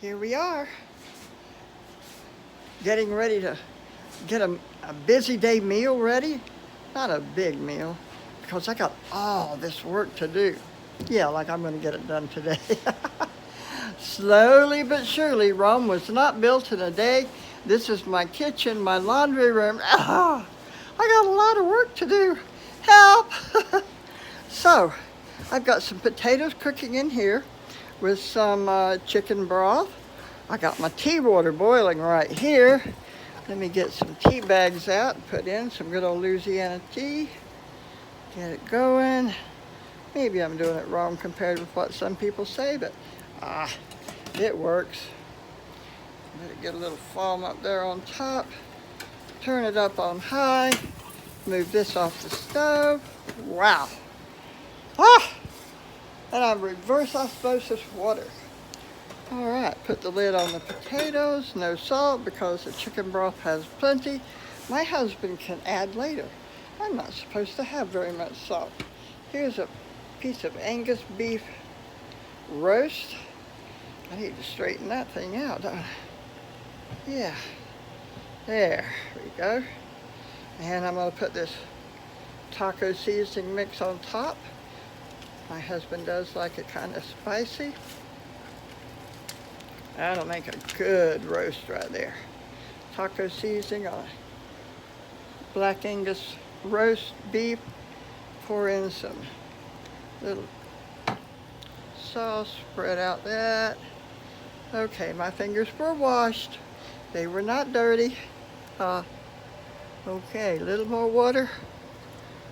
Here we are, getting ready to get a busy day meal ready. Not a big meal, because I got all this work to do. Yeah, like I'm going to get it done today. Slowly but surely, Rome was not built in a day. This is my kitchen, my laundry room. I got a lot of work to do. Help! So, I've got some potatoes cooking in here with some chicken broth. I got my tea water boiling right here. Let me get some tea bags out and put in some good old Louisiana tea. Get it going. Maybe I'm doing it wrong compared with what some people say, but it works. Let it get a little foam up there on top. Turn it up on high. Move this off the stove. Wow. And I reverse osmosis water. All right, put the lid on the potatoes. No salt because the chicken broth has plenty. My husband can add later. I'm not supposed to have very much salt. Here's a piece of Angus beef roast. I need to straighten that thing out, don't I? Yeah, there we go. And I'm gonna put this taco seasoning mix on top. My husband does like it kind of spicy. That'll make a good roast right there. Taco seasoning on black Angus roast beef. Pour in some little sauce, spread out that. Okay, my fingers were washed. They were not dirty. Okay, a little more water.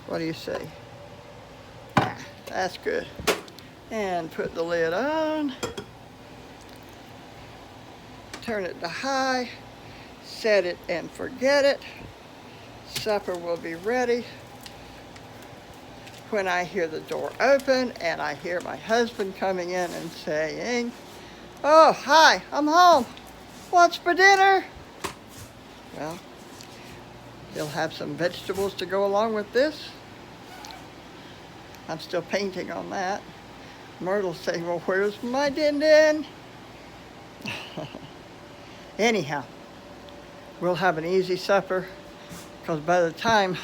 What do you say? That's good. And put the lid on. Turn it to high. Set it and forget it. Supper will be ready when I hear the door open and I hear my husband coming in and saying, "Oh, hi, I'm home. What's for dinner?" Well, he'll have some vegetables to go along with this. I'm still painting on that. Myrtle's saying, "Well, where's my din-din?" Anyhow, we'll have an easy supper, because by the time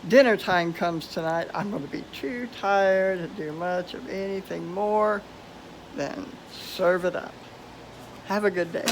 dinner time comes tonight, I'm going to be too tired to do much of anything more than serve it up. Have a good day.